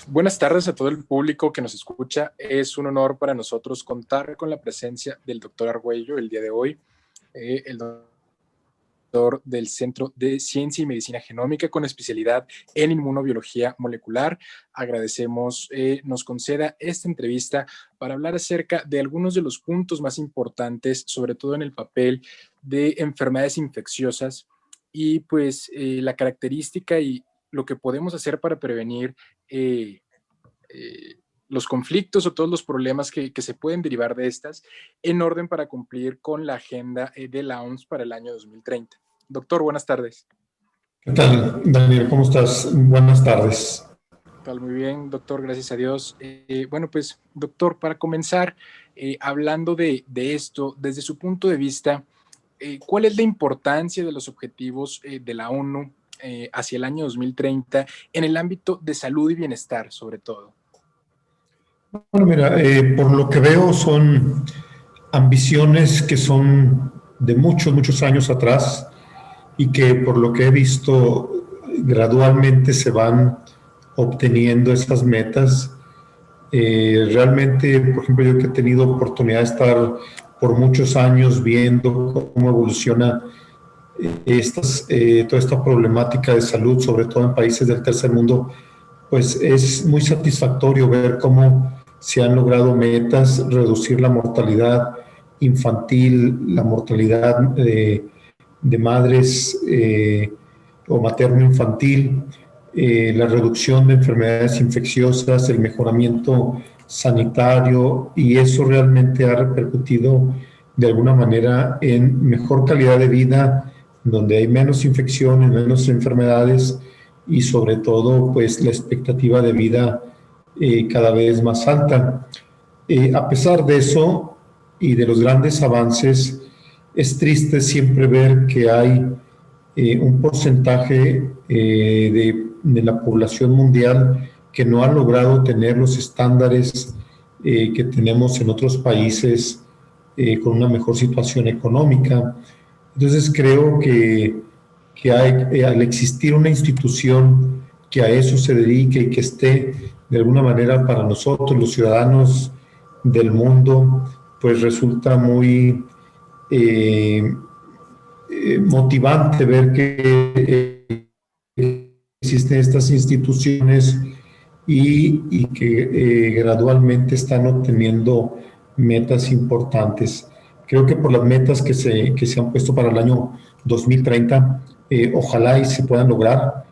Buenas tardes a todo el público que nos escucha. Es un honor para nosotros contar con la presencia del doctor Argüello el día de hoy, el doctor del Centro de Ciencia y Medicina Genómica con especialidad en inmunobiología molecular. Agradecemos nos conceda esta entrevista para hablar acerca de algunos de los puntos más importantes, sobre todo en el papel de enfermedades infecciosas y pues la característica y lo que podemos hacer para prevenir los conflictos o todos los problemas que se pueden derivar de estas en orden para cumplir con la agenda de la OMS para el año 2030. Doctor, buenas tardes. ¿Qué tal, Daniel? ¿Cómo estás? Buenas tardes. Tal, muy bien, doctor, gracias a Dios. Bueno, pues, doctor, para comenzar, hablando de esto, desde su punto de vista, ¿cuál es la importancia de los objetivos de la ONU hacia el año 2030 en el ámbito de salud y bienestar, sobre todo? Bueno, mira, por lo que veo son ambiciones que son de muchos, muchos años atrás y que por lo que he visto gradualmente se van obteniendo esas metas. Realmente, por ejemplo, yo que he tenido oportunidad de estar por muchos años viendo cómo evoluciona toda esta problemática de salud, sobre todo en países del tercer mundo, pues es muy satisfactorio ver cómo se han logrado metas, reducir la mortalidad infantil, la mortalidad de madres o materno-infantil, la reducción de enfermedades infecciosas, el mejoramiento sanitario, y eso realmente ha repercutido de alguna manera en mejor calidad de vida, donde hay menos infecciones, menos enfermedades y sobre todo pues la expectativa de vida cada vez más alta. A pesar de eso y de los grandes avances, es triste siempre ver que hay un porcentaje de la población mundial que no ha logrado tener los estándares que tenemos en otros países con una mejor situación económica. Entonces creo que hay, al existir una institución que a eso se dedique y que esté de alguna manera para nosotros, los ciudadanos del mundo, pues resulta muy motivante ver que existen estas instituciones y que gradualmente están obteniendo metas importantes. Creo que por las metas que se han puesto para el año 2030, ojalá y se puedan lograr.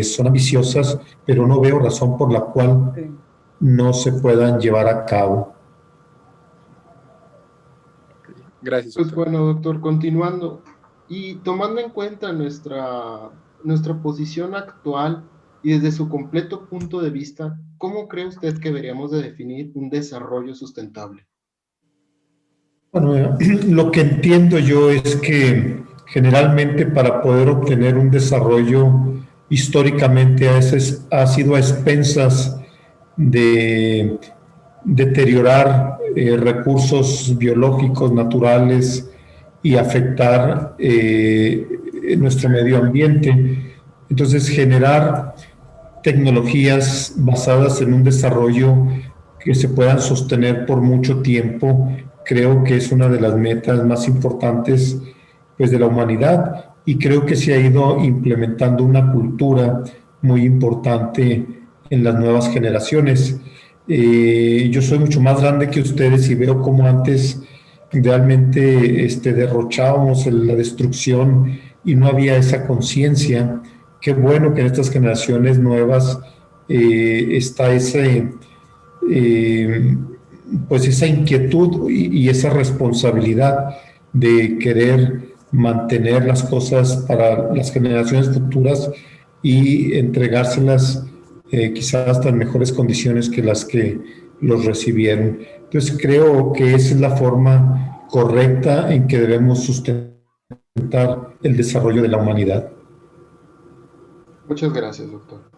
Son ambiciosas, pero no veo razón por la cual no se puedan llevar a cabo. Gracias, Pues doctor. bueno, doctor, continuando y tomando en cuenta nuestra posición actual y desde su completo punto de vista, ¿cómo cree usted que deberíamos de definir un desarrollo sustentable? Bueno, lo que entiendo yo es que generalmente para poder obtener un desarrollo históricamente ha sido a expensas de deteriorar recursos biológicos naturales y afectar nuestro medio ambiente. Entonces, generar tecnologías basadas en un desarrollo que se puedan sostener por mucho tiempo, creo que es una de las metas más importantes pues, de la humanidad, y creo que se ha ido implementando una cultura muy importante en las nuevas generaciones. Yo soy mucho más grande que ustedes y veo cómo antes realmente derrochábamos la destrucción y no había esa conciencia. Qué bueno que en estas generaciones nuevas está eh, pues esa inquietud y esa responsabilidad de querer mantener las cosas para las generaciones futuras y entregárselas quizás hasta en mejores condiciones que las que los recibieron. Entonces creo que esa es la forma correcta en que debemos sustentar el desarrollo de la humanidad. Muchas gracias, doctor.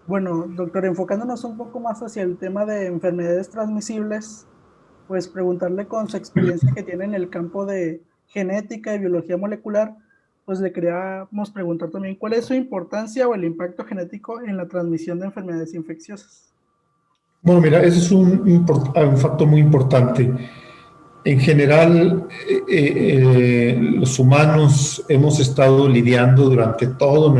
Bueno, doctor, enfocándonos un poco más hacia el tema de enfermedades transmisibles, pues preguntarle con su experiencia que tiene en el campo de genética y biología molecular, pues le queríamos preguntar también cuál es su importancia o el impacto genético en la transmisión de enfermedades infecciosas. Bueno, mira, ese es un factor muy importante. En general, los humanos hemos estado lidiando durante todo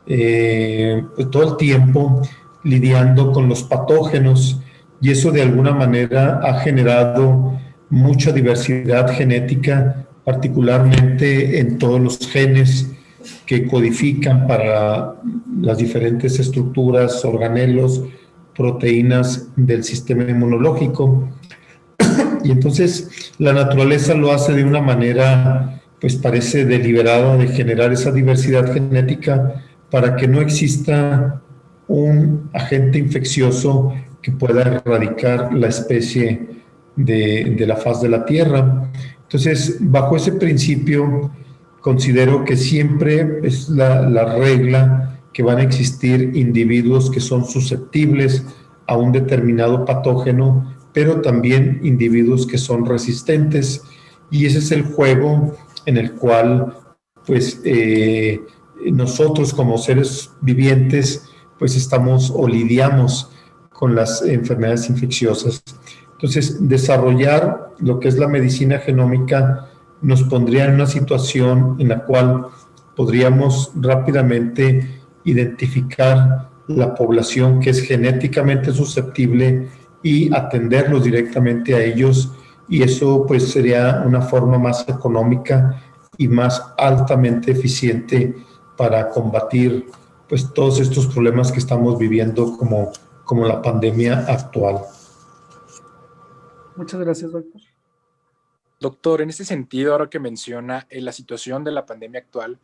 el tiempo, lidiando con los patógenos, y eso de alguna manera ha generado mucha diversidad genética, particularmente en todos los genes que codifican para las diferentes estructuras, organelos, proteínas del sistema inmunológico. Y entonces la naturaleza lo hace de una manera, pues parece deliberada, de generar esa diversidad genética para que no exista un agente infeccioso que pueda erradicar la especie de la faz de la Tierra. Entonces, bajo ese principio, considero que siempre es la regla que van a existir individuos que son susceptibles a un determinado patógeno, pero también individuos que son resistentes, y ese es el juego en el cual pues nosotros como seres vivientes pues estamos o lidiamos con las enfermedades infecciosas. Entonces, desarrollar lo que es la medicina genómica nos pondría en una situación en la cual podríamos rápidamente identificar la población que es genéticamente susceptible y atenderlos directamente a ellos, y eso pues sería una forma más económica y más altamente eficiente para combatir pues todos estos problemas que estamos viviendo como la pandemia actual. Muchas gracias, doctor. Doctor, en este sentido, ahora que menciona la situación de la pandemia actual,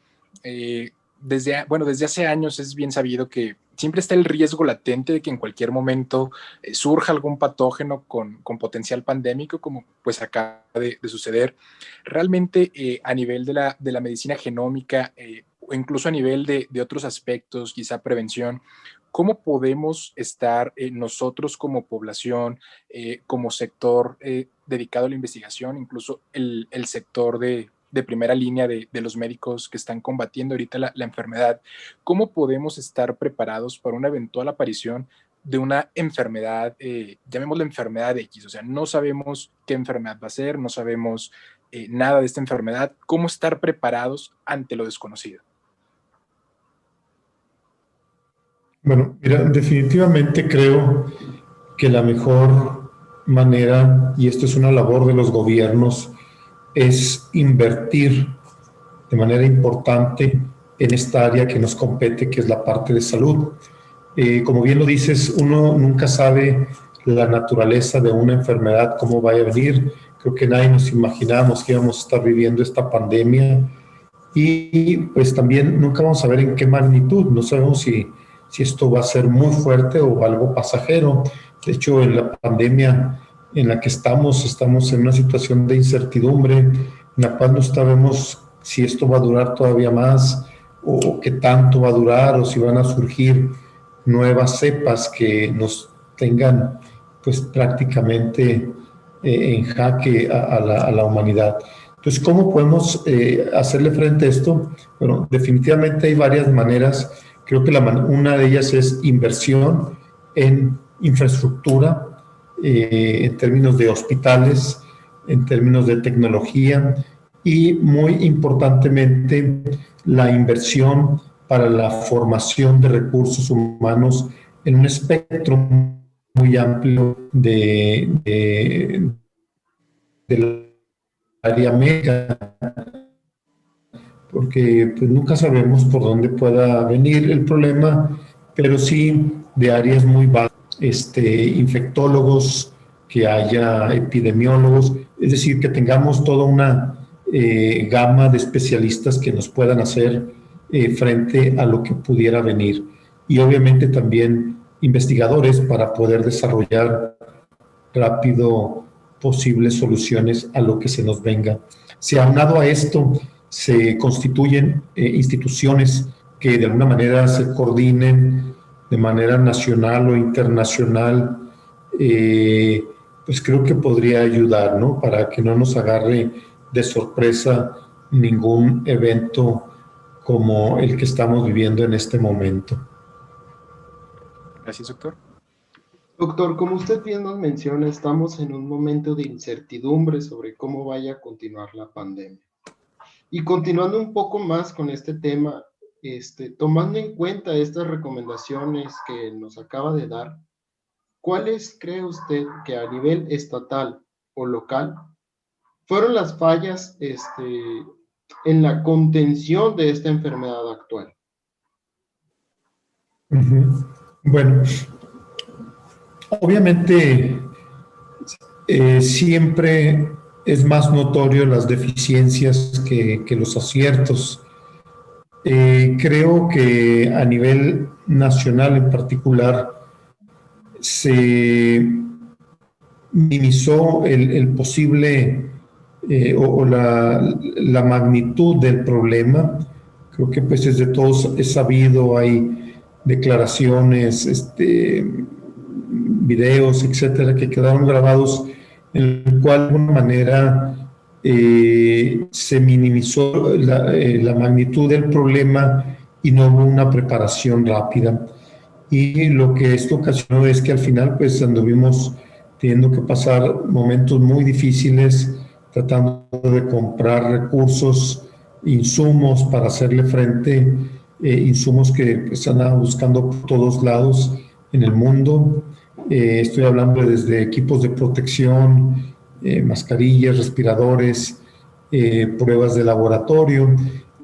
desde hace años es bien sabido que siempre está el riesgo latente de que en cualquier momento surja algún patógeno con potencial pandémico, como pues acaba de suceder. Realmente a nivel de la medicina genómica o incluso a nivel de otros aspectos, quizá prevención, ¿cómo podemos estar nosotros como población, como sector dedicado a la investigación, incluso el sector de primera línea de los médicos que están combatiendo ahorita la enfermedad, cómo podemos estar preparados para una eventual aparición de una enfermedad, llamémosla enfermedad X? O sea, no sabemos qué enfermedad va a ser, no sabemos nada de esta enfermedad. ¿Cómo estar preparados ante lo desconocido? Bueno, mira, definitivamente creo que la mejor manera, y esto es una labor de los gobiernos, es invertir de manera importante en esta área que nos compete, que es la parte de salud. Como bien lo dices, uno nunca sabe la naturaleza de una enfermedad, cómo vaya a venir. Creo que nadie nos imaginábamos que íbamos a estar viviendo esta pandemia, y pues también nunca vamos a ver en qué magnitud. No sabemos si esto va a ser muy fuerte o algo pasajero. De hecho, en la pandemia en la que estamos en una situación de incertidumbre, en la cual no sabemos si esto va a durar todavía más o qué tanto va a durar, o si van a surgir nuevas cepas que nos tengan pues prácticamente en jaque a la humanidad. Entonces, ¿cómo podemos hacerle frente a esto? Bueno, definitivamente hay varias maneras. Creo que una de ellas es inversión en infraestructura, en términos de hospitales, en términos de tecnología, y muy importantemente la inversión para la formación de recursos humanos en un espectro muy amplio del área médica, porque pues nunca sabemos por dónde pueda venir el problema, pero sí de áreas muy vastas, infectólogos, que haya epidemiólogos, es decir, que tengamos toda una gama de especialistas que nos puedan hacer frente a lo que pudiera venir, y obviamente también investigadores para poder desarrollar rápido posibles soluciones a lo que se nos venga. Si aunado a esto se constituyen instituciones que de alguna manera se coordinen de manera nacional o internacional, pues creo que podría ayudar, ¿no? Para que no nos agarre de sorpresa ningún evento como el que estamos viviendo en este momento. Gracias, doctor. Doctor, como usted bien nos menciona, estamos en un momento de incertidumbre sobre cómo vaya a continuar la pandemia. Y continuando un poco más con este tema, tomando en cuenta estas recomendaciones que nos acaba de dar, ¿cuáles cree usted que a nivel estatal o local fueron las fallas en la contención de esta enfermedad actual? Bueno, obviamente siempre es más notorio las deficiencias que los aciertos. Creo que a nivel nacional en particular se minimizó el posible o la magnitud del problema. Creo que pues es de todos es sabido, hay declaraciones, videos, etcétera, que quedaron grabados en el cual de alguna manera se minimizó la magnitud del problema y no hubo una preparación rápida. Y lo que esto ocasionó es que al final pues anduvimos teniendo que pasar momentos muy difíciles tratando de comprar recursos, insumos para hacerle frente, insumos que pues andaban buscando por todos lados en el mundo. Estoy hablando desde equipos de protección, mascarillas, respiradores, pruebas de laboratorio.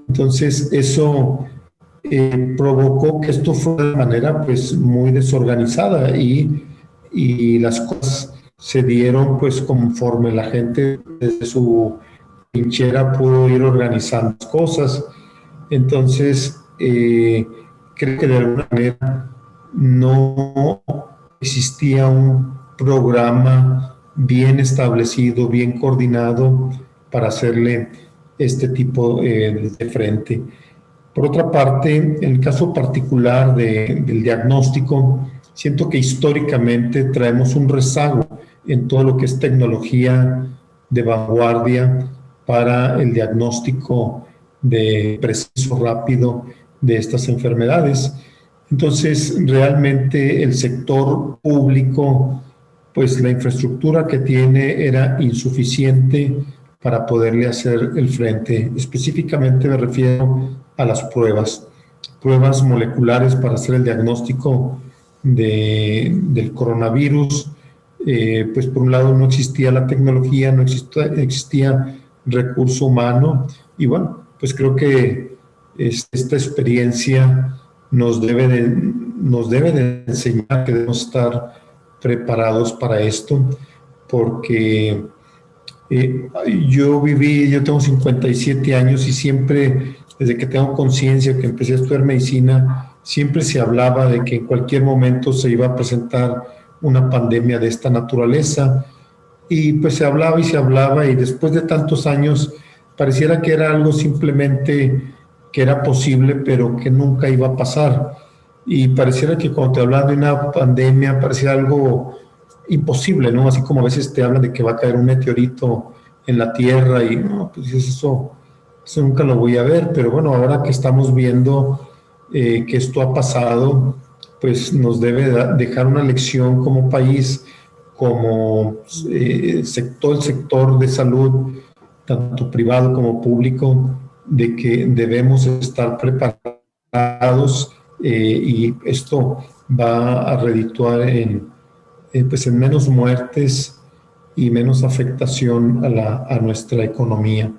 Entonces eso provocó que esto fuera de manera pues muy desorganizada y las cosas se dieron pues conforme la gente desde su trinchera pudo ir organizando las cosas. Entonces creo que de alguna manera no existía un programa bien establecido, bien coordinado para hacerle este tipo de frente. Por otra parte, en el caso particular del diagnóstico, siento que históricamente traemos un rezago en todo lo que es tecnología de vanguardia para el diagnóstico de preciso, rápido de estas enfermedades. Entonces, realmente el sector público, pues la infraestructura que tiene era insuficiente para poderle hacer el frente. Específicamente me refiero a las pruebas moleculares para hacer el diagnóstico del coronavirus. Pues por un lado no existía la tecnología, no existía recurso humano y bueno, pues creo que esta experiencia nos debe de enseñar que debemos estar preparados para esto, porque yo tengo 57 años y siempre, desde que tengo conciencia, que empecé a estudiar medicina, siempre se hablaba de que en cualquier momento se iba a presentar una pandemia de esta naturaleza. Y pues se hablaba y después de tantos años pareciera que era algo simplemente que era posible, pero que nunca iba a pasar. Y pareciera que cuando te hablan de una pandemia, parecía algo imposible, ¿no? Así como a veces te hablan de que va a caer un meteorito en la Tierra y no, pues eso nunca lo voy a ver, pero bueno, ahora que estamos viendo que esto ha pasado, pues nos debe dejar una lección como país, como el sector de salud, tanto privado como público, de que debemos estar preparados y esto va a redituar pues en menos muertes y menos afectación a nuestra economía.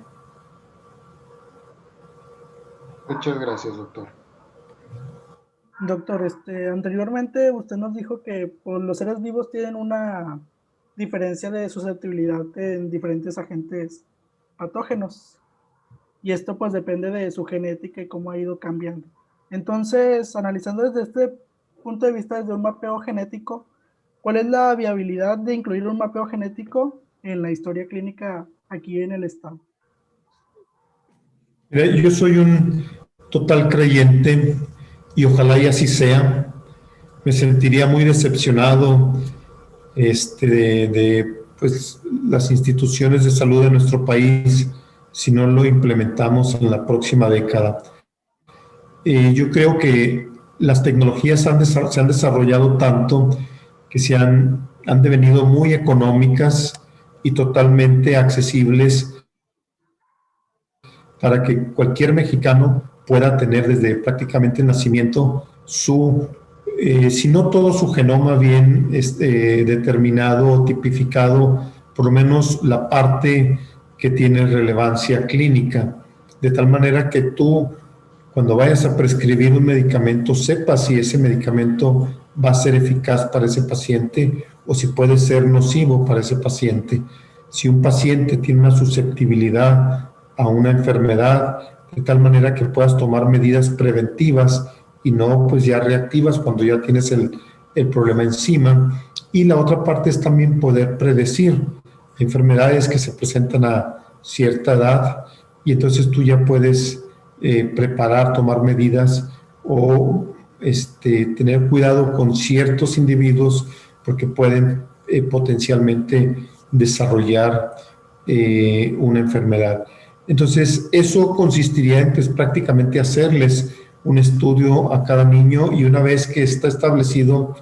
Muchas gracias, doctor. Doctor, anteriormente usted nos dijo que pues, los seres vivos tienen una diferencia de susceptibilidad en diferentes agentes patógenos y esto pues depende de su genética y cómo ha ido cambiando. Entonces, analizando desde este punto de vista, desde un mapeo genético, ¿cuál es la viabilidad de incluir un mapeo genético en la historia clínica aquí en el estado? Yo soy un total creyente y ojalá y así sea. Me sentiría muy decepcionado de pues, las instituciones de salud de nuestro país si no lo implementamos en la próxima década. Yo creo que las tecnologías se han desarrollado tanto que han devenido muy económicas y totalmente accesibles para que cualquier mexicano pueda tener desde prácticamente el nacimiento si no todo su genoma bien determinado, tipificado, por lo menos la parte que tiene relevancia clínica, de tal manera que tú, cuando vayas a prescribir un medicamento, sepas si ese medicamento va a ser eficaz para ese paciente o si puede ser nocivo para ese paciente. Si un paciente tiene una susceptibilidad a una enfermedad, de tal manera que puedas tomar medidas preventivas y no pues ya reactivas cuando ya tienes el problema encima. Y la otra parte es también poder predecir enfermedades que se presentan a cierta edad y entonces tú ya puedes preparar, tomar medidas o tener cuidado con ciertos individuos porque pueden potencialmente desarrollar una enfermedad. Entonces, eso consistiría en pues, prácticamente hacerles un estudio a cada niño y una vez que está establecido,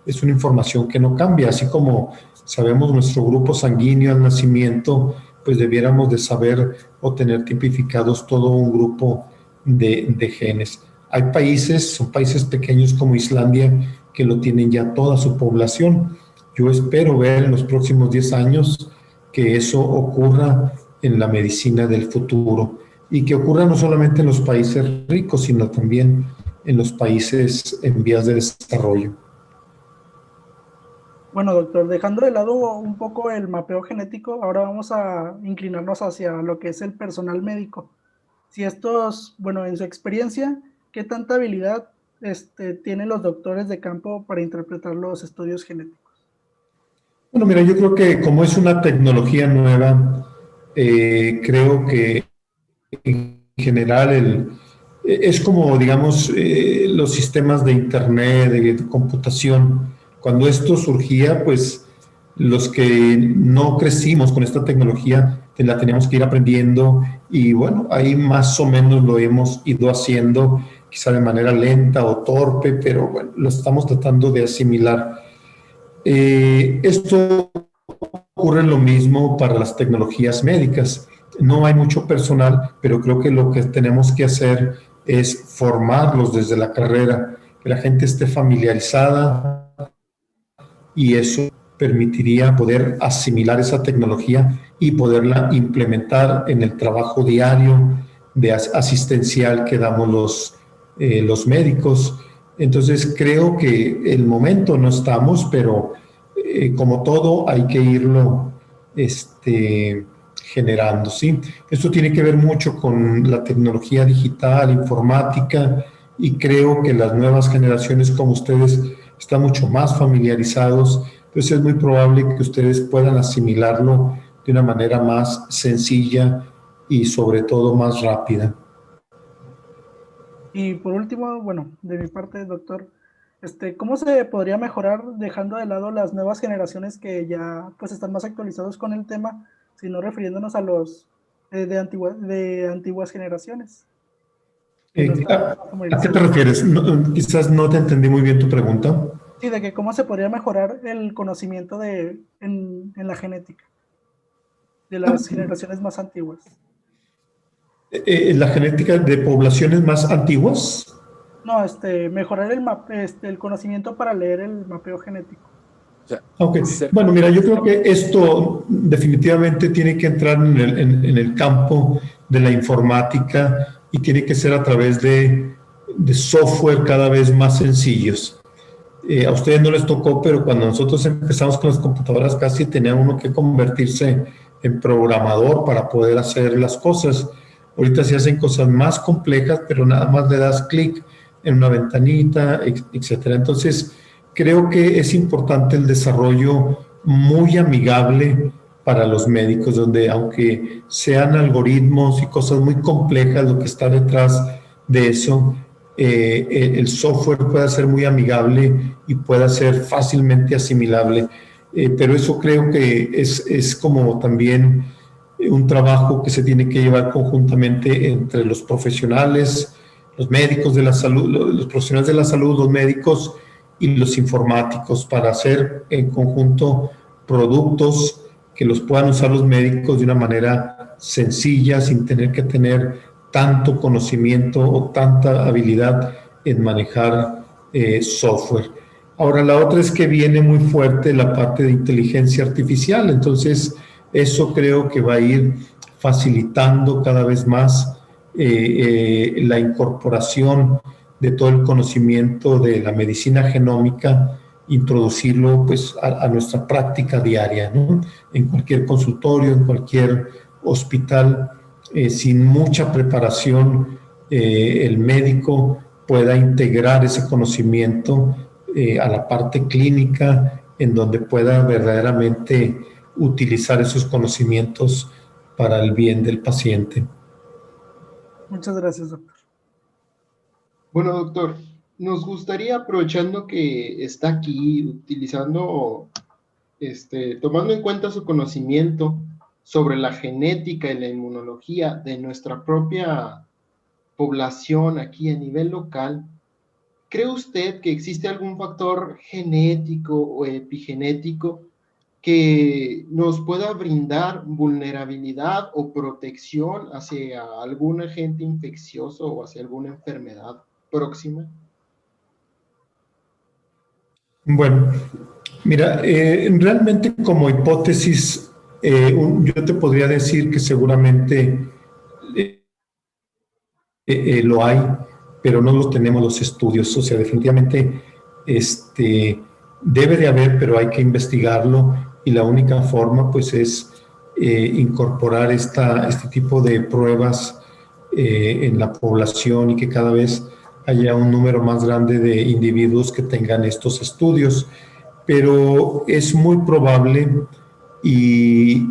es una información que no cambia. Así como sabemos nuestro grupo sanguíneo al nacimiento, pues debiéramos de saber o tener tipificados todo un grupo de genes. Hay países, son países pequeños como Islandia, que lo tienen ya toda su población. Yo espero ver en los próximos 10 años que eso ocurra en la medicina del futuro y que ocurra no solamente en los países ricos, sino también en los países en vías de desarrollo. Bueno, doctor, dejando de lado un poco el mapeo genético, ahora vamos a inclinarnos hacia lo que es el personal médico. Si estos, bueno, en su experiencia, ¿qué tanta habilidad tienen los doctores de campo para interpretar los estudios genéticos? Bueno, mira, yo creo que como es una tecnología nueva, creo que en general es como, digamos, los sistemas de internet, de computación. Cuando esto surgía, pues los que no crecimos con esta tecnología, la teníamos que ir aprendiendo y bueno, ahí más o menos lo hemos ido haciendo, quizá de manera lenta o torpe, pero bueno, lo estamos tratando de asimilar. Esto ocurre lo mismo para las tecnologías médicas. No hay mucho personal, pero creo que lo que tenemos que hacer es formarlos desde la carrera, que la gente esté familiarizada y eso permitiría poder asimilar esa tecnología y poderla implementar en el trabajo diario de asistencial que damos los médicos. Entonces creo que el momento no estamos, pero como todo hay que irlo generando, ¿sí? Esto tiene que ver mucho con la tecnología digital, informática, y creo que las nuevas generaciones como ustedes están mucho más familiarizados, entonces es muy probable que ustedes puedan asimilarlo de una manera más sencilla y sobre todo más rápida. Y por último, bueno, de mi parte, doctor, ¿cómo se podría mejorar dejando de lado las nuevas generaciones que ya pues están más actualizados con el tema, sino refiriéndonos a los de antiguas generaciones? ¿A qué te refieres? No, quizás no te entendí muy bien tu pregunta. Sí, de que cómo se podría mejorar el conocimiento en la genética de las generaciones más antiguas. ¿La genética de poblaciones más antiguas? No, mejorar el conocimiento para leer el mapeo genético. Okay. Bueno, mira, yo creo que esto definitivamente tiene que entrar en el campo de la informática y tiene que ser a través de software cada vez más sencillos. A ustedes no les tocó, pero cuando nosotros empezamos con las computadoras casi tenía uno que convertirse en programador para poder hacer las cosas. Ahorita se hacen cosas más complejas, pero nada más le das clic en una ventanita, etcétera. Entonces, creo que es importante el desarrollo muy amigable para los médicos, donde aunque sean algoritmos y cosas muy complejas, lo que está detrás de eso, el software pueda ser muy amigable y pueda ser fácilmente asimilable. Pero eso creo que es como también un trabajo que se tiene que llevar conjuntamente entre los profesionales, los médicos de la salud, los profesionales de la salud, los médicos y los informáticos, para hacer en conjunto productos que los puedan usar los médicos de una manera sencilla, sin tener que tener tanto conocimiento o tanta habilidad en manejar software. Ahora, la otra es que viene muy fuerte la parte de inteligencia artificial, entonces eso creo que va a ir facilitando cada vez más la incorporación de todo el conocimiento de la medicina genómica, introducirlo pues a nuestra práctica diaria, ¿no? En cualquier consultorio, en cualquier hospital, sin mucha preparación, el médico pueda integrar ese conocimiento a la parte clínica, en donde pueda verdaderamente utilizar esos conocimientos para el bien del paciente. Muchas gracias, doctor. Bueno, doctor, nos gustaría, aprovechando que está aquí, utilizando, tomando en cuenta su conocimiento sobre la genética y la inmunología de nuestra propia población aquí a nivel local, ¿cree usted que existe algún factor genético o epigenético que nos pueda brindar vulnerabilidad o protección hacia algún agente infeccioso o hacia alguna enfermedad próxima? Bueno, mira, realmente como hipótesis, yo te podría decir que seguramente lo hay, pero no lo tenemos los estudios. O sea, definitivamente debe de haber, pero hay que investigarlo, y la única forma pues es incorporar este tipo de pruebas en la población, y que cada vez haya un número más grande de individuos que tengan estos estudios. Pero es muy probable y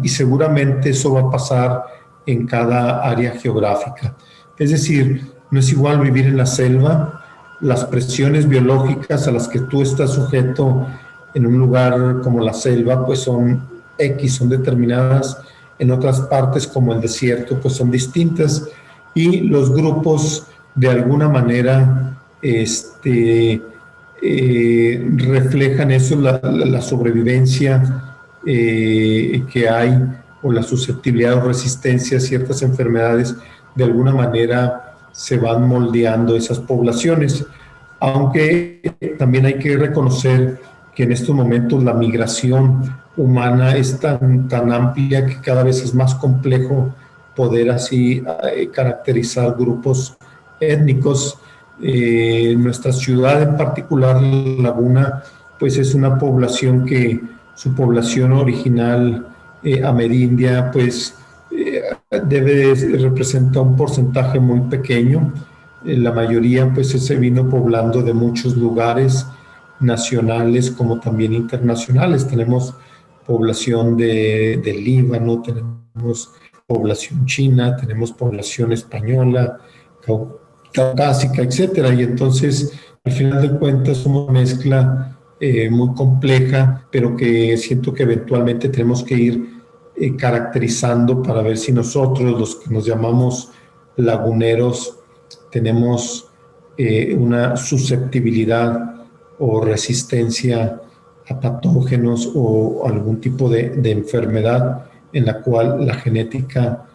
seguramente eso va a pasar en cada área geográfica. Es decir, no es igual vivir en la selva, las presiones biológicas a las que tú estás sujeto en un lugar como la selva, pues son X, son determinadas. En otras partes, como el desierto, pues son distintas, y los grupos de alguna manera reflejan eso, la sobrevivencia que hay, o la susceptibilidad o resistencia a ciertas enfermedades. De alguna manera se van moldeando esas poblaciones, aunque también hay que reconocer que en estos momentos la migración humana es tan amplia que cada vez es más complejo poder así caracterizar grupos étnicos. Nuestra ciudad en particular, Laguna, pues es una población que su población original amerindia pues representa un porcentaje muy pequeño. La mayoría pues se vino poblando de muchos lugares nacionales como también internacionales. Tenemos población de Líbano, tenemos población china, tenemos población española, caucásica, etcétera. Y entonces, al final de cuentas, es una mezcla muy compleja, pero que siento que eventualmente tenemos que ir caracterizando para ver si nosotros, los que nos llamamos laguneros, tenemos una susceptibilidad o resistencia a patógenos o algún tipo de enfermedad en la cual la genética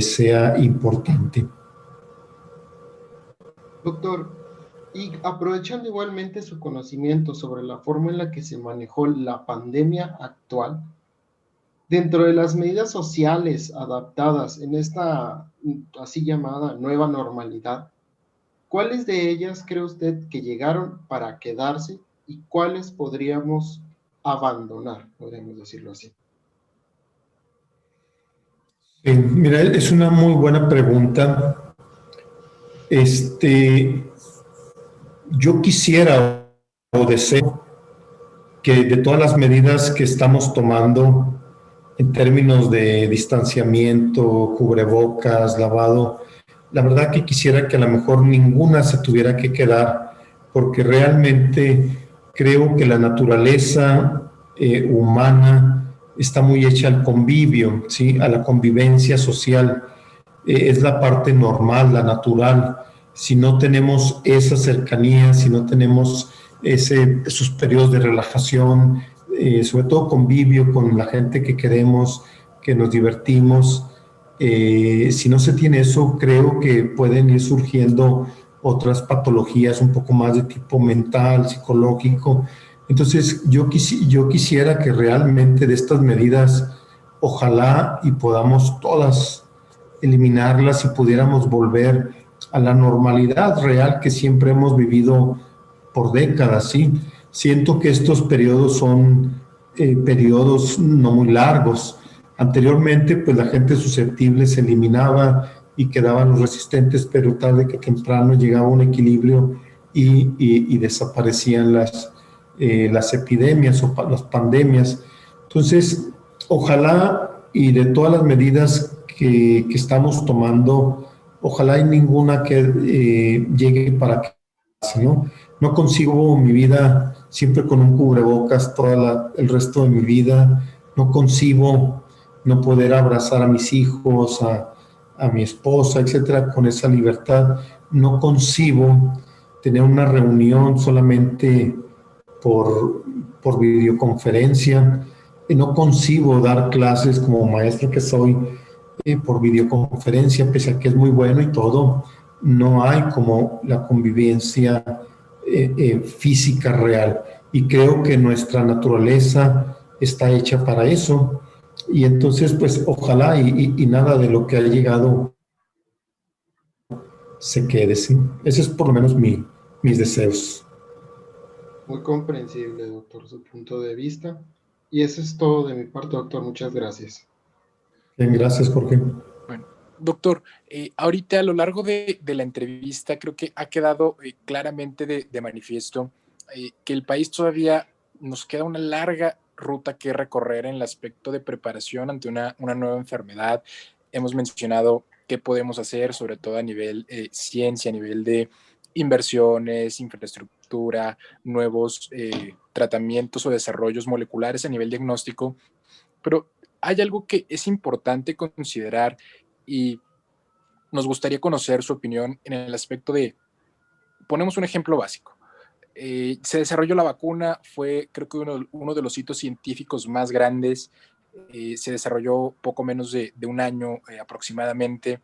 sea importante. Doctor, y aprovechando igualmente su conocimiento sobre la forma en la que se manejó la pandemia actual, dentro de las medidas sociales adaptadas en esta así llamada nueva normalidad, ¿cuáles de ellas cree usted que llegaron para quedarse y cuáles podríamos abandonar, podríamos decirlo así? Mira, es una muy buena pregunta. Yo quisiera o deseo que de todas las medidas que estamos tomando en términos de distanciamiento, cubrebocas, lavado, la verdad que quisiera que a lo mejor ninguna se tuviera que quedar, porque realmente creo que la naturaleza humana está muy hecha al convivio, ¿sí? A la convivencia social. Es la parte normal, la natural. Si no tenemos esa cercanía, si no tenemos esos periodos de relajación, sobre todo convivio con la gente que queremos, que nos divertimos, si no se tiene eso, creo que pueden ir surgiendo otras patologías un poco más de tipo mental, psicológico. Entonces, yo quisiera que realmente de estas medidas, ojalá y podamos todas eliminarlas y pudiéramos volver a la normalidad real que siempre hemos vivido por décadas, ¿sí? Siento que estos periodos son periodos no muy largos. Anteriormente, pues la gente susceptible se eliminaba y quedaban los resistentes, pero tarde que temprano llegaba un equilibrio y desaparecían las epidemias o las pandemias. Entonces, ojalá y de todas las medidas que estamos tomando, ojalá y ninguna que llegue para quedarse, ¿no? No consigo mi vida siempre con un cubrebocas el resto de mi vida. No concibo no poder abrazar a mis hijos, a mi esposa, etcétera, con esa libertad. No concibo tener una reunión solamente por videoconferencia. No concibo dar clases como maestro que soy por videoconferencia, pese a que es muy bueno y todo. No hay como la convivencia física real. Y creo que nuestra naturaleza está hecha para eso. Y entonces, pues, ojalá y nada de lo que ha llegado se quede, ¿sí? Ese es por lo menos mis deseos. Muy comprensible, doctor, su punto de vista. Y eso es todo de mi parte, doctor. Muchas gracias. Bien, gracias, Jorge. Bueno, doctor, ahorita a lo largo de la entrevista creo que ha quedado claramente de manifiesto que el país todavía nos queda una larga ruta que recorrer en el aspecto de preparación ante una nueva enfermedad. Hemos mencionado qué podemos hacer, sobre todo a nivel ciencia, a nivel de inversiones, infraestructura, nuevos tratamientos o desarrollos moleculares a nivel diagnóstico, pero hay algo que es importante considerar y nos gustaría conocer su opinión en el aspecto de, ponemos un ejemplo básico. Se desarrolló la vacuna, fue creo que uno de los hitos científicos más grandes, se desarrolló poco menos de un año aproximadamente,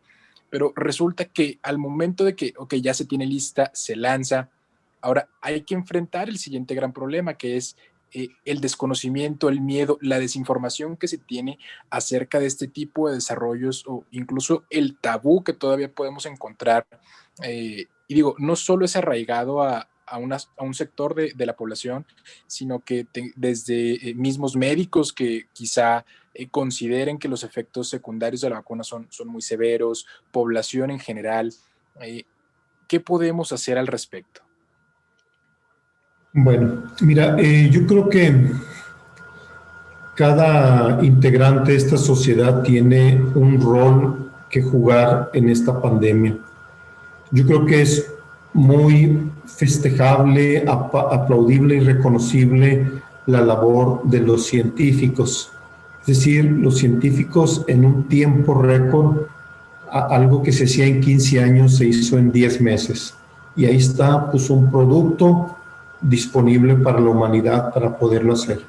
pero resulta que al momento de que, ok, ya se tiene lista, se lanza, ahora hay que enfrentar el siguiente gran problema, que es el desconocimiento, el miedo, la desinformación que se tiene acerca de este tipo de desarrollos o incluso el tabú que todavía podemos encontrar. Y digo, no solo es arraigado a un sector de la población, sino que desde mismos médicos que quizá consideren que los efectos secundarios de la vacuna son muy severos, población en general. ¿Qué podemos hacer al respecto? Bueno, mira, yo creo que cada integrante de esta sociedad tiene un rol que jugar en esta pandemia. Yo creo que es muy festejable, aplaudible y reconocible la labor de los científicos. Es decir, los científicos en un tiempo récord, algo que se hacía en 15 años se hizo en 10 meses. Y ahí está, pues, un producto disponible para la humanidad para poderlo hacer.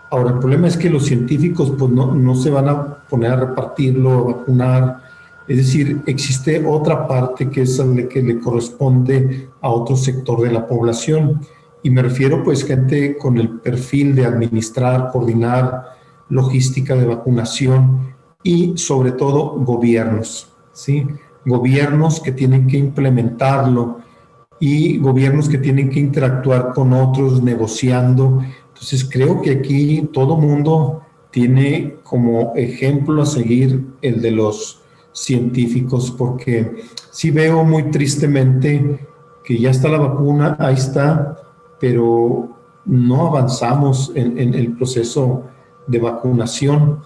Ahora, el problema es que los científicos pues no se van a poner a repartirlo, a vacunar. Es decir, existe otra parte que es la que le corresponde a otro sector de la población. Y me refiero pues gente con el perfil de administrar, coordinar, logística de vacunación y sobre todo gobiernos, ¿sí? Gobiernos que tienen que implementarlo y gobiernos que tienen que interactuar con otros negociando. Entonces creo que aquí todo mundo tiene como ejemplo a seguir el de los científicos, porque sí veo muy tristemente que ya está la vacuna, ahí está, pero no avanzamos en el proceso de vacunación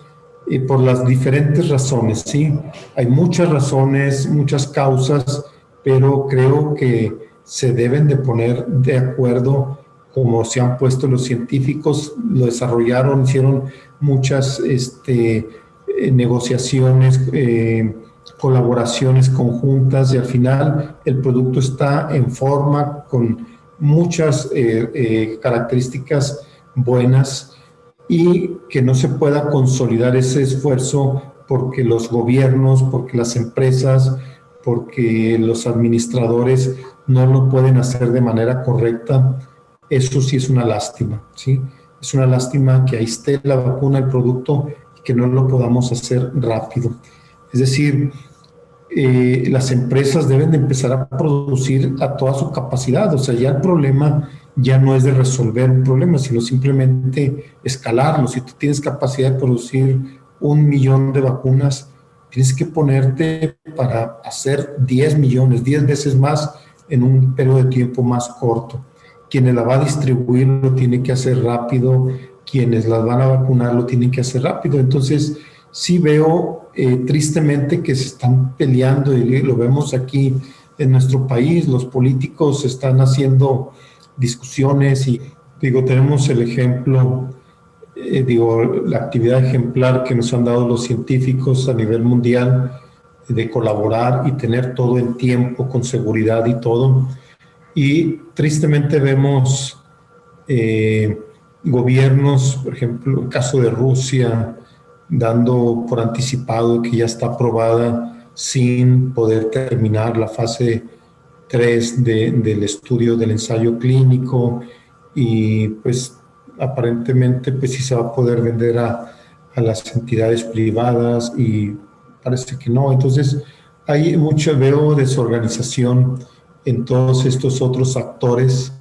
por las diferentes razones, ¿sí? Hay muchas razones, muchas causas, pero creo que se deben de poner de acuerdo como se han puesto los científicos, lo desarrollaron, hicieron muchas negociaciones, colaboraciones conjuntas, y al final el producto está en forma con muchas características buenas, y que no se pueda consolidar ese esfuerzo porque los gobiernos, porque las empresas, porque los administradores no lo pueden hacer de manera correcta. Eso sí es una lástima, ¿sí? Es una lástima que ahí esté la vacuna, el producto, y que no lo podamos hacer rápido. Es decir, las empresas deben de empezar a producir a toda su capacidad. O sea, ya el problema ya no es de resolver un problema, sino simplemente escalarlo. Si tú tienes capacidad de producir 1 millón de vacunas, tienes que ponerte para hacer 10 millones, 10 veces más en un periodo de tiempo más corto. Quienes la va a distribuir lo tienen que hacer rápido, quienes las van a vacunar lo tienen que hacer rápido. Entonces, sí veo tristemente que se están peleando, y lo vemos aquí en nuestro país. Los políticos están haciendo discusiones, y tenemos el ejemplo, la actividad ejemplar que nos han dado los científicos a nivel mundial, de colaborar y tener todo en tiempo, con seguridad y todo. Y tristemente vemos gobiernos, por ejemplo, el caso de Rusia, dando por anticipado que ya está aprobada sin poder terminar la fase 3 del estudio del ensayo clínico, y pues aparentemente pues sí se va a poder vender a las entidades privadas, y parece que no. Entonces hay veo desorganización en todos estos otros actores,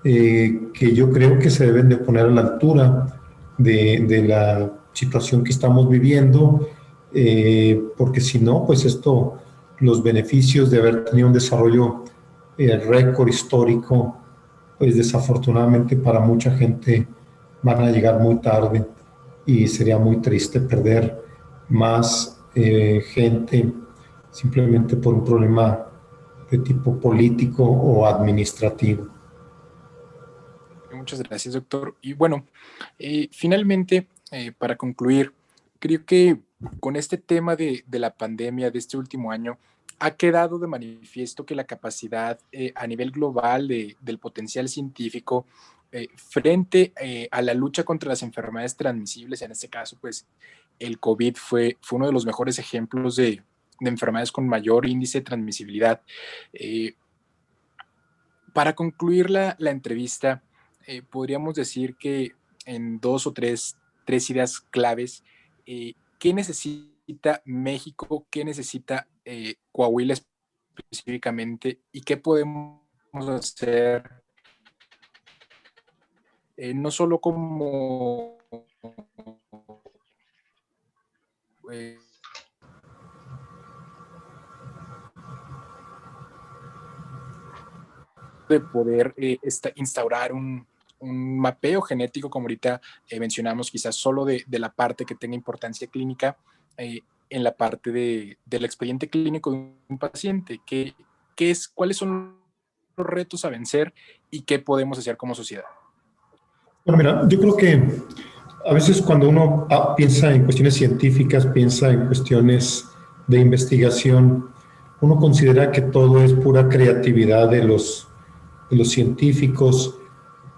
que yo creo que se deben de poner a la altura de la situación que estamos viviendo, porque si no, pues los beneficios de haber tenido un desarrollo récord histórico, pues desafortunadamente para mucha gente van a llegar muy tarde, y sería muy triste perder más gente simplemente por un problema de tipo político o administrativo. Muchas gracias, doctor. Y bueno, finalmente, para concluir, creo que con este tema de la pandemia de este último año, ha quedado de manifiesto que la capacidad a nivel global del potencial científico frente a la lucha contra las enfermedades transmisibles, en este caso, pues el COVID fue uno de los mejores ejemplos de enfermedades con mayor índice de transmisibilidad. Para concluir la entrevista, podríamos decir que en 2 o 3 ideas claves, ¿qué necesita México? ¿Qué necesita Coahuila específicamente? ¿Y qué podemos hacer no solo como de poder instaurar un mapeo genético, como ahorita mencionamos, quizás solo de la parte que tenga importancia clínica, en la parte del expediente clínico de un paciente? ¿Cuáles son los retos a vencer y qué podemos hacer como sociedad? Bueno, mira, yo creo que a veces cuando uno piensa en cuestiones científicas, piensa en cuestiones de investigación, uno considera que todo es pura creatividad de los científicos.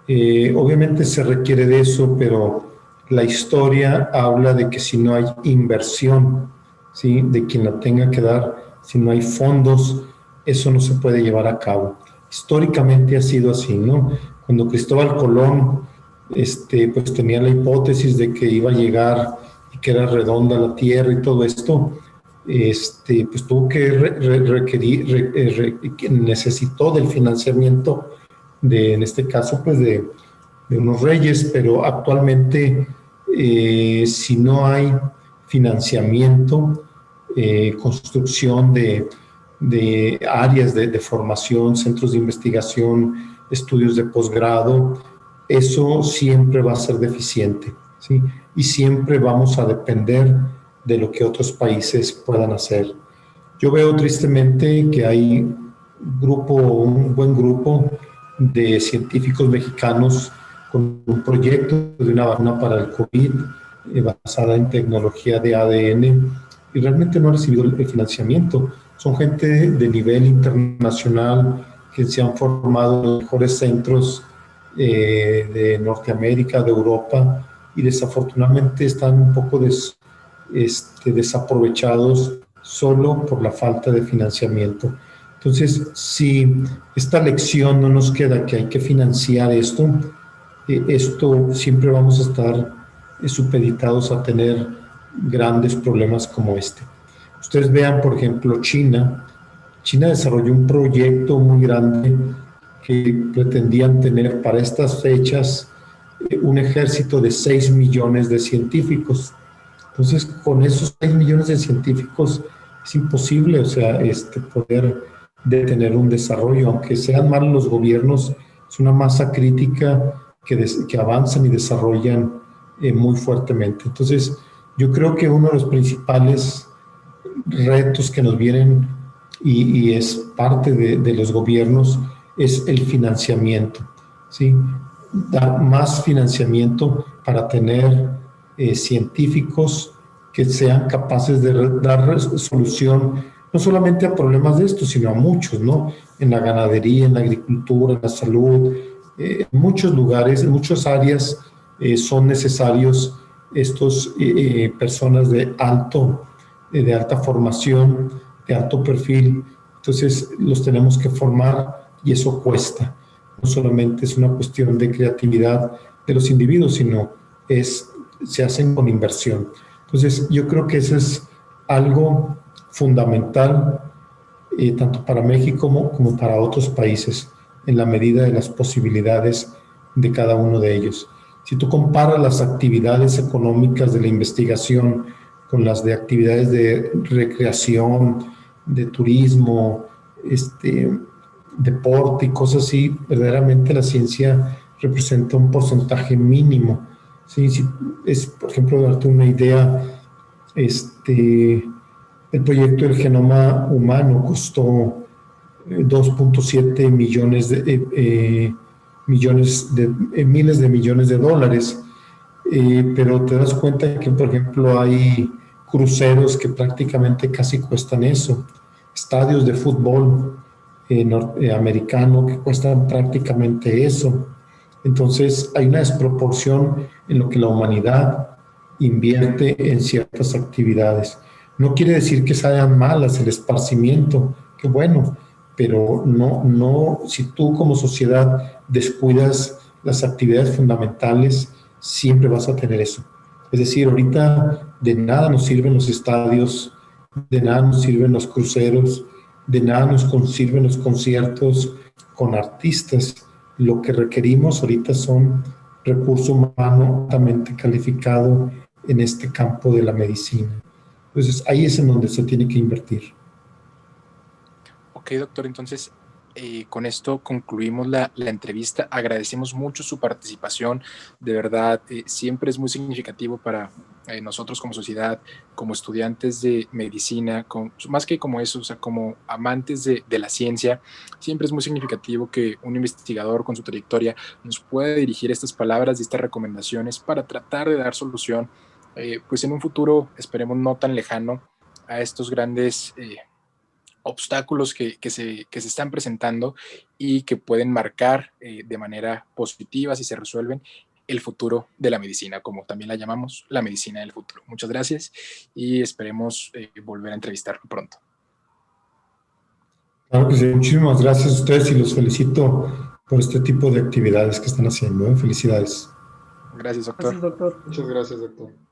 Obviamente se requiere de eso, pero la historia habla de que si no hay inversión, ¿sí?, de quien la tenga que dar, si no hay fondos, eso no se puede llevar a cabo. Históricamente ha sido así, ¿no? Cuando Cristóbal Colón pues tenía la hipótesis de que iba a llegar y que era redonda la Tierra y todo esto, pues tuvo que necesitó del financiamiento en este caso, pues de unos reyes, pero actualmente si no hay financiamiento, construcción de áreas de formación, centros de investigación, estudios de posgrado, eso siempre va a ser deficiente, ¿sí? Y siempre vamos a depender de lo que otros países puedan hacer. Yo veo tristemente que hay un buen grupo de científicos mexicanos con un proyecto de una vacuna para el COVID basada en tecnología de ADN, y realmente no ha recibido el financiamiento. Son gente de nivel internacional que se han formado en los mejores centros de Norteamérica, de Europa, y desafortunadamente están un poco desaprovechados solo por la falta de financiamiento. Entonces, si esta lección no nos queda que hay que financiar esto, siempre vamos a estar supeditados a tener grandes problemas como este. Ustedes vean, por ejemplo, China desarrolló un proyecto muy grande que pretendían tener para estas fechas un ejército de 6 millones de científicos. Entonces, con esos 6 millones de científicos es imposible, o sea, poder detener un desarrollo, aunque sean malos los gobiernos, es una masa crítica que avanzan y desarrollan muy fuertemente. Entonces, yo creo que uno de los principales retos que nos vienen y es parte de los gobiernos es el financiamiento, ¿sí? Dar más financiamiento para tener científicos que sean capaces de dar solución no solamente a problemas de estos, sino a muchos, ¿no? En la ganadería, en la agricultura, en la salud, en muchos lugares, en muchas áreas son necesarios estos personas de alta formación, de alto perfil. Entonces los tenemos que formar y eso cuesta. No solamente es una cuestión de creatividad de los individuos, sino se hacen con inversión. Entonces yo creo que eso es algo fundamental tanto para México como para otros países, en la medida de las posibilidades de cada uno de ellos. Si tú comparas las actividades económicas de la investigación con las de actividades de recreación, de turismo, deporte y cosas así, verdaderamente la ciencia representa un porcentaje mínimo. ¿Sí? Si por ejemplo, darte una idea, el proyecto del genoma humano costó 2.7 millones miles de millones de dólares, pero te das cuenta que, por ejemplo, hay cruceros que prácticamente casi cuestan eso, estadios de fútbol americano que cuestan prácticamente eso. Entonces hay una desproporción en lo que la humanidad invierte en ciertas actividades. No quiere decir que sean malas el esparcimiento, qué bueno, pero no, si tú como sociedad descuidas las actividades fundamentales, siempre vas a tener eso. Es decir, ahorita de nada nos sirven los estadios, de nada nos sirven los cruceros, de nada nos sirven los conciertos con artistas. Lo que requerimos ahorita son recurso humano altamente calificado en este campo de la medicina. Entonces, ahí es en donde se tiene que invertir. Ok, doctor, entonces con esto concluimos la entrevista. Agradecemos mucho su participación. De verdad, siempre es muy significativo para nosotros como sociedad, como estudiantes de medicina, más que como eso, o sea, como amantes de la ciencia, siempre es muy significativo que un investigador con su trayectoria nos pueda dirigir estas palabras y estas recomendaciones para tratar de dar solución, pues en un futuro, esperemos no tan lejano, a estos grandes obstáculos que se están presentando y que pueden marcar de manera positiva, si se resuelven, el futuro de la medicina, como también la llamamos, la medicina del futuro. Muchas gracias y esperemos volver a entrevistarlo pronto. Claro que sí, muchísimas gracias a ustedes y los felicito por este tipo de actividades que están haciendo. Felicidades. Gracias, doctor. Gracias, doctor. Muchas gracias, doctor.